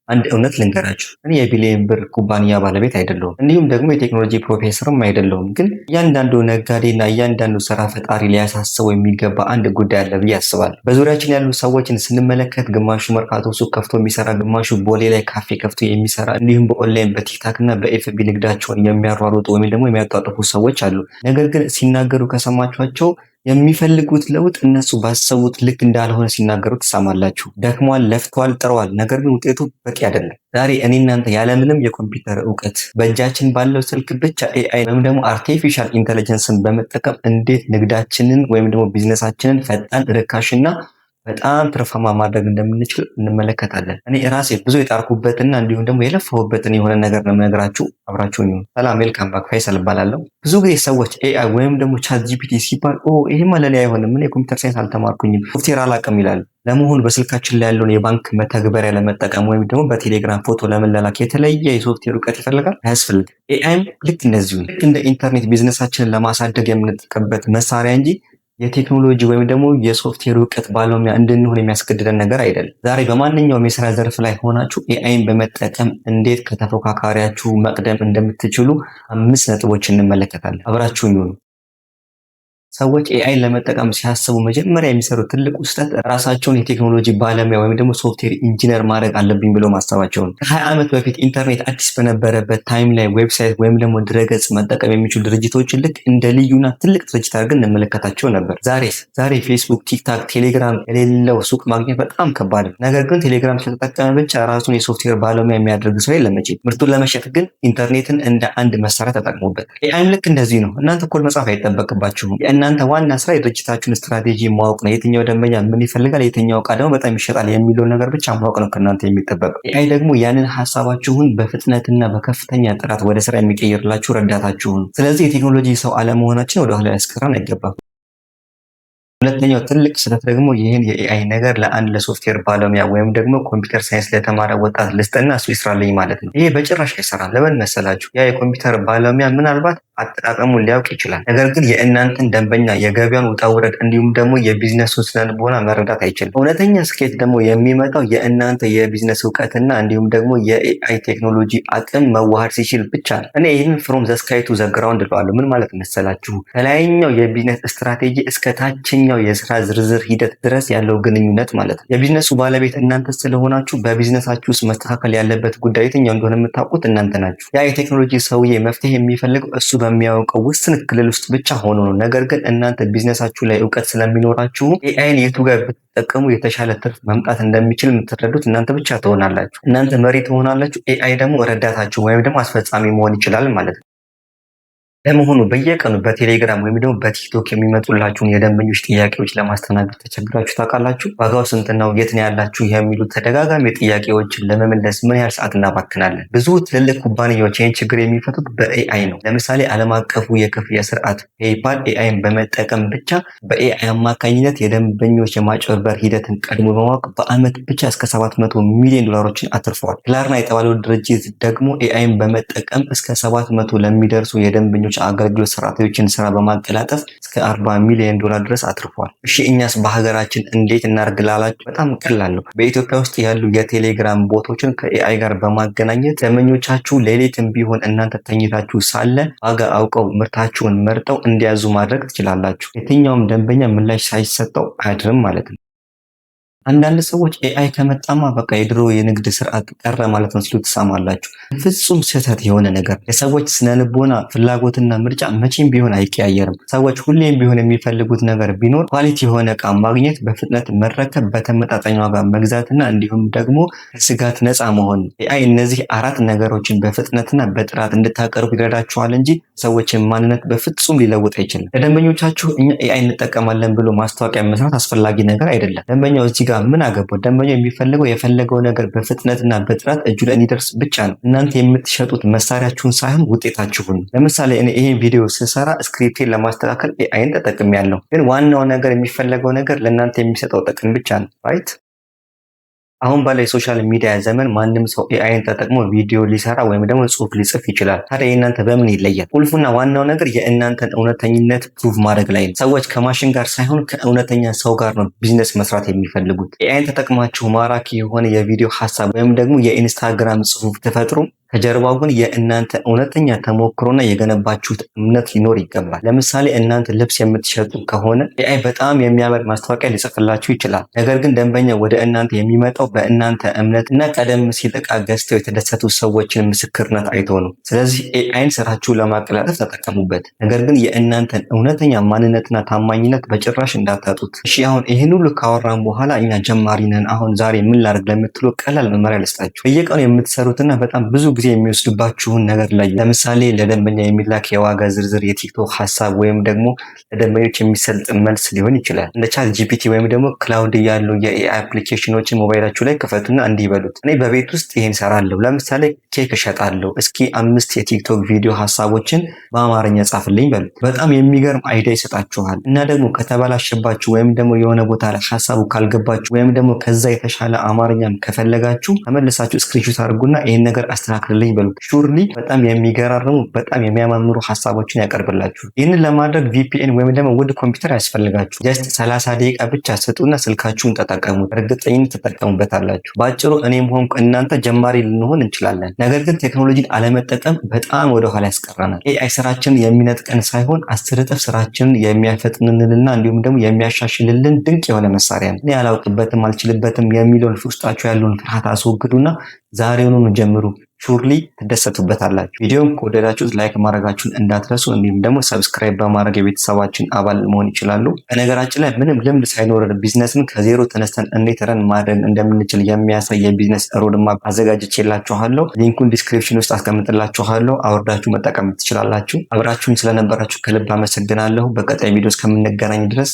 አንድ እውነት ልንገራችሁ፣ እኔ የቢሊየን ብር ኩባንያ ባለቤት አይደለሁም፣ እንዲሁም ደግሞ የቴክኖሎጂ ፕሮፌሰርም አይደለሁም። ግን እያንዳንዱ ነጋዴና እያንዳንዱ ስራ ፈጣሪ ሊያሳስበው የሚገባ አንድ ጉዳይ አለ ብዬ አስባለሁ። በዙሪያችን ያሉ ሰዎችን ስንመለከት ግማሹ መርካቶ ሱቅ ከፍቶ የሚሰራ፣ ግማሹ ቦሌ ላይ ካፌ ከፍቶ የሚሰራ፣ እንዲሁም በኦንላይን በቲክታክ እና በኤፍቢ ንግዳቸውን የሚያሯሩጡ ወይም ደግሞ የሚያጧጥፉ ሰዎች አሉ። ነገር ግን ሲናገሩ ከሰማችኋቸው የሚፈልጉት ለውጥ እነሱ ባሰቡት ልክ እንዳልሆነ ሲናገሩ ትሰማላችሁ። ደክሟል፣ ለፍተዋል፣ ጥረዋል፣ ነገር ግን ውጤቱ በቂ አይደለም። ዛሬ እኔ እናንተ ያለምንም የኮምፒውተር እውቀት በእጃችን ባለው ስልክ ብቻ ኤአይ ወይም ደግሞ አርቲፊሻል ኢንተለጀንስን በመጠቀም እንዴት ንግዳችንን ወይም ደግሞ ቢዝነሳችንን ፈጣን፣ ርካሽና በጣም ትርፋማ ማድረግ እንደምንችል እንመለከታለን። እኔ ራሴ ብዙ የጣርኩበትና እንዲሁም ደግሞ የለፋሁበትን የሆነ ነገር ነው የምነግራችሁ። አብራችሁኝ ይሁን። ሰላም፣ ዌልካም ባክ። ፋይሰል እባላለሁ። ብዙ ጊዜ ሰዎች ኤአይ ወይም ደግሞ ቻት ጂፒቲ ሲባል ይሄማ ለኔ አይሆንም፣ ምን የኮምፒውተር ሳይንስ አልተማርኩኝም፣ ሶፍትዌር አላውቅም ይላሉ። ለመሆኑ በስልካችን ላይ ያለውን የባንክ መተግበሪያ ለመጠቀም ወይም ደግሞ በቴሌግራም ፎቶ ለመላላክ የተለየ የሶፍትዌር እውቀት ይፈልጋል? አያስፈልግም። ኤአይም ልክ እንደዚሁ ልክ እንደ ኢንተርኔት ቢዝነሳችንን ለማሳደግ የምንጠቀምበት መሳሪያ እንጂ የቴክኖሎጂ ወይም ደግሞ የሶፍትዌር እውቀት ባለሙያ እንድንሆን የሚያስገድደን ነገር አይደለም። ዛሬ በማንኛውም የስራ ዘርፍ ላይ ሆናችሁ ኤአይን በመጠቀም እንዴት ከተፎካካሪያችሁ መቅደም እንደምትችሉ 5 ነጥቦች እንመለከታለን። አብራችሁኝ ሁኑ። ሰዎች ኤአይን ለመጠቀም ሲያስቡ መጀመሪያ የሚሰሩት ትልቁ ስህተት ራሳቸውን የቴክኖሎጂ ባለሙያ ወይም ደግሞ ሶፍትዌር ኢንጂነር ማድረግ አለብኝ ብሎ ማሰባቸው ነው። ከ20 ዓመት በፊት ኢንተርኔት አዲስ በነበረበት ታይም ላይ ዌብሳይት ወይም ደግሞ ድረገጽ መጠቀም የሚችሉ ድርጅቶችን ልክ እንደ ልዩና ትልቅ ድርጅት አድርገን እንመለከታቸው ነበር። ዛሬ ፌስቡክ፣ ቲክታክ፣ ቴሌግራም የሌለው ሱቅ ማግኘት በጣም ከባድ ነው። ነገር ግን ቴሌግራም ስለተጠቀመ ብቻ ራሱን የሶፍትዌር ባለሙያ የሚያደርግ ሰው የለም። ምርቱን ለመሸጥ ግን ኢንተርኔትን እንደ አንድ መሳሪያ ተጠቅሞበት። ኤአይም ልክ እንደዚህ ነው። እናንተ ኮድ መጻፍ አይጠበቅባችሁም። እናንተ ዋና ስራ የድርጅታችሁን ስትራቴጂ ማወቅ ነው። የትኛው ደንበኛ ምን ይፈልጋል፣ የትኛው እቃ ደግሞ በጣም ይሸጣል የሚለውን ነገር ብቻ ማወቅ ነው ከእናንተ የሚጠበቀው። ኤአይ ደግሞ ያንን ሀሳባችሁን በፍጥነትና በከፍተኛ ጥራት ወደ ስራ የሚቀይርላችሁ ረዳታችሁን። ስለዚህ የቴክኖሎጂ ሰው አለመሆናችን ወደኋላ ያስቀረን አይገባም። ሁለተኛው ትልቅ ስህተት ደግሞ ይህን የኤአይ ነገር ለአንድ ለሶፍትዌር ባለሙያ ወይም ደግሞ ኮምፒውተር ሳይንስ ለተማረ ወጣት ልስጥና እሱ ይስራልኝ ማለት ነው። ይሄ በጭራሽ አይሰራም። ለምን መሰላችሁ? ያ የኮምፒውተር ባለሙያ ምናልባት አጠቃቀሙን ሊያውቅ ይችላል፣ ነገር ግን የእናንተን ደንበኛ የገበያን ውጣ ውረድ እንዲሁም ደግሞ የቢዝነሱን ስነልቦና መረዳት አይችልም። እውነተኛ ስኬት ደግሞ የሚመጣው የእናንተ የቢዝነስ እውቀትና እንዲሁም ደግሞ የኤአይ ቴክኖሎጂ አቅም መዋሃድ ሲችል ብቻ ነው። እኔ ይህንን ፍሮም ዘ ስካይ ቱ ዘ ግራውንድ እለዋለሁ። ምን ማለት መሰላችሁ? ከላይኛው የቢዝነስ ስትራቴጂ እስከ ታችኛው የስራ ዝርዝር ሂደት ድረስ ያለው ግንኙነት ማለት ነው። የቢዝነሱ ባለቤት እናንተ ስለሆናችሁ በቢዝነሳችሁ ውስጥ መስተካከል ያለበት ጉዳይ የትኛው እንደሆነ የምታውቁት እናንተ ናችሁ። ያ የቴክኖሎጂ ሰውዬ መፍትሄ የሚፈልገው እሱ በሚያውቀው ውስን ክልል ውስጥ ብቻ ሆኖ ነው። ነገር ግን እናንተ ቢዝነሳችሁ ላይ እውቀት ስለሚኖራችሁ ኤአይን የቱ ጋር ብትጠቀሙ የተሻለ ትርፍ መምጣት እንደሚችል የምትረዱት እናንተ ብቻ ትሆናላችሁ። እናንተ መሪ ትሆናላችሁ፣ ኤአይ ደግሞ ረዳታችሁ ወይም ደግሞ አስፈጻሚ መሆን ይችላል ማለት ነው። ለመሆኑ በየቀኑ በቴሌግራም ወይም ደግሞ በቲክቶክ የሚመጡላችሁን የደንበኞች ጥያቄዎች ለማስተናገድ ተቸግራችሁ ታውቃላችሁ? ዋጋው ስንት ነው? የት ነው ያላችሁ? የሚሉ ተደጋጋሚ ጥያቄዎችን ለመመለስ ምን ያህል ሰዓት እናባክናለን? ብዙ ትልልቅ ኩባንያዎች ይህን ችግር የሚፈቱት በኤአይ ነው። ለምሳሌ ዓለም አቀፉ የክፍያ ስርዓት ፔይፓል ኤአይን በመጠቀም ብቻ በኤአይ አማካኝነት የደንበኞች የማጭበርበር ሂደትን ቀድሞ በማወቅ በአመት ብቻ እስከ $700 ሚሊዮን አትርፈዋል። ክላርና የተባለው ድርጅት ደግሞ ኤአይን በመጠቀም እስከ 700 ለሚደርሱ የደንበኞች አገልግሎት ሰራተኞችን ስራ በማቀላጠፍ እስከ $40 ሚሊዮን ድረስ አትርፏል። እሺ እኛስ በሀገራችን እንዴት እናርግ ላላችሁ በጣም ቀላል ነው። በኢትዮጵያ ውስጥ ያሉ የቴሌግራም ቦቶችን ከኤአይ ጋር በማገናኘት ደንበኞቻችሁ ሌሊትም ቢሆን እናንተ ተኝታችሁ ሳለ ዋጋ አውቀው ምርታችሁን መርጠው እንዲያዙ ማድረግ ትችላላችሁ። የትኛውም ደንበኛ ምላሽ ሳይሰጠው አያድርም ማለት ነው። አንዳንድ ሰዎች ኤአይ ከመጣማ በቃ የድሮ የንግድ ስርዓት ቀረ ማለት ነው ሲሉ ትሰማላችሁ። ፍጹም ስህተት የሆነ ነገር። የሰዎች ስነልቦና ፍላጎትና ምርጫ መቼም ቢሆን አይቀያየርም። ሰዎች ሁሌም ቢሆን የሚፈልጉት ነገር ቢኖር ኳሊቲ የሆነ እቃ ማግኘት፣ በፍጥነት መረከብ፣ በተመጣጣኝ ዋጋ መግዛትና እንዲሁም ደግሞ ከስጋት ነፃ መሆን። ኤአይ እነዚህ 4 ነገሮችን በፍጥነትና በጥራት እንድታቀርቡ ይረዳችኋል እንጂ ሰዎችን ማንነት በፍጹም ሊለውጥ አይችልም። ለደንበኞቻችሁ እኛ ኤአይ እንጠቀማለን ብሎ ማስታወቂያ መስራት አስፈላጊ ነገር አይደለም። ደንበኛው እዚህ ጋር ምን አገባው? ደንበኛው የፈለገው ነገር በፍጥነትና በጥራት እጁ ላይ እንዲደርስ ብቻ ነው። እናንተ የምትሸጡት መሳሪያችሁን ሳይሆን ውጤታችሁን። ለምሳሌ እኔ ይሄን ቪዲዮ ስሰራ ስክሪፕቴን ለማስተካከል ኤአይን ተጠቅሜያለሁ። ግን ዋናው ነገር የሚፈለገው ነገር ለእናንተ የሚሰጠው ጥቅም ብቻ ነው። ራይት አሁን ባለው የሶሻል ሚዲያ ዘመን ማንም ሰው ኤአይን ተጠቅሞ ቪዲዮ ሊሰራ ወይም ደግሞ ጽሁፍ ሊጽፍ ይችላል። ታዲያ የእናንተ በምን ይለያል? ቁልፉና ዋናው ነገር የእናንተን እውነተኝነት ፕሩቭ ማድረግ ላይ ነው። ሰዎች ከማሽን ጋር ሳይሆን ከእውነተኛ ሰው ጋር ነው ቢዝነስ መስራት የሚፈልጉት። ኤአይን ተጠቅማችሁ ማራኪ የሆነ የቪዲዮ ሀሳብ ወይም ደግሞ የኢንስታግራም ጽሁፍ ትፈጥሩ ከጀርባው ግን የእናንተ እውነተኛ ተሞክሮና የገነባችሁት እምነት ሊኖር ይገባል። ለምሳሌ እናንተ ልብስ የምትሸጡ ከሆነ ኤአይ በጣም የሚያምር ማስታወቂያ ሊጽፍላችሁ ይችላል። ነገር ግን ደንበኛ ወደ እናንተ የሚመጣው በእናንተ እምነትና ቀደም ሲል ዕቃ ገዝተው የተደሰቱ ሰዎችን ምስክርነት አይቶ ነው። ስለዚህ ኤአይን ስራችሁን ለማቀላጠፍ ተጠቀሙበት። ነገር ግን የእናንተን እውነተኛ ማንነትና ታማኝነት በጭራሽ እንዳታጡት። እሺ አሁን ይህን ሁሉ ካወራን በኋላ እኛ ጀማሪ ነን፣ አሁን ዛሬ ምን ላድርግ ለምትሉ ቀላል መመሪያ ልስጣችሁ። በየቀኑ የምትሰሩትና በጣም ብዙ ጊዜ የሚወስድባችሁን ነገር ላይ ለምሳሌ ለደንበኛ የሚላክ የዋጋ ዝርዝር፣ የቲክቶክ ሀሳብ ወይም ደግሞ ለደንበኞች የሚሰጥ መልስ ሊሆን ይችላል። እንደ ቻት ጂፒቲ ወይም ደግሞ ክላውድ ያሉ የኤአይ አፕሊኬሽኖችን ሞባይላችሁ ላይ ክፈቱና እንዲህ ይበሉት፣ እኔ በቤት ውስጥ ይሄን ሰራለሁ። ለምሳሌ ኬክ እሸጣለሁ፣ እስኪ 5 የቲክቶክ ቪዲዮ ሀሳቦችን በአማርኛ ጻፍልኝ በሉት። በጣም የሚገርም አይዲያ ይሰጣችኋል። እና ደግሞ ከተበላሸባችሁ ወይም ደግሞ የሆነ ቦታ ላይ ሀሳቡ ካልገባችሁ ወይም ደግሞ ከዛ የተሻለ አማርኛም ከፈለጋችሁ ተመልሳችሁ ስክሪንሾት አድርጉና ይሄን ነገር አስተካክልልኝ በሉት። ሹርሊ በጣም የሚገራርሙ በጣም የሚያማምሩ ሀሳቦችን ያቀርብላችሁ። ይህንን ለማድረግ ቪፒኤን ወይም ደግሞ ውድ ኮምፒውተር ያስፈልጋችሁ። ጀስት 30 ደቂቃ ብቻ ስጡና ስልካችሁን ተጠቀሙ። እርግጠኝነት ትጠቀሙበታላችሁ። በአጭሩ እኔም ሆንኩ እናንተ ጀማሪ ልንሆን እንችላለን። ነገር ግን ቴክኖሎጂን አለመጠቀም በጣም ወደኋላ ያስቀረናል። ኤአይ ስራችንን የሚነጥቀን ሳይሆን 10 እጥፍ ስራችንን የሚያፈጥንልንና እንዲሁም ደግሞ የሚያሻሽልልን ድንቅ የሆነ መሳሪያ ነው። እኔ አላውቅበትም አልችልበትም የሚለውን ውስጣችሁ ያለውን ፍርሃት አስወግዱና ዛሬውኑ ጀምሩ። ሹርሊ ትደሰቱበታላችሁ። ቪዲዮን ከወደዳችሁት ላይክ ማድረጋችሁን እንዳትረሱ፣ እንዲሁም ደግሞ ሰብስክራይብ በማድረግ የቤተሰባችን አባል መሆን ይችላሉ። በነገራችን ላይ ምንም ልምድ ሳይኖረን ቢዝነስን ከዜሮ ተነስተን እንዴት ረን ማድረግ እንደምንችል የሚያሳይ የቢዝነስ ሮድማፕ አዘጋጅቼላችኋለሁ። ሊንኩን ዲስክሪፕሽን ውስጥ አስቀምጥላችኋለሁ። አውርዳችሁ መጠቀም ትችላላችሁ። አብራችሁን ስለነበራችሁ ከልብ አመሰግናለሁ። በቀጣይ ቪዲዮ እስከምንገናኝ ድረስ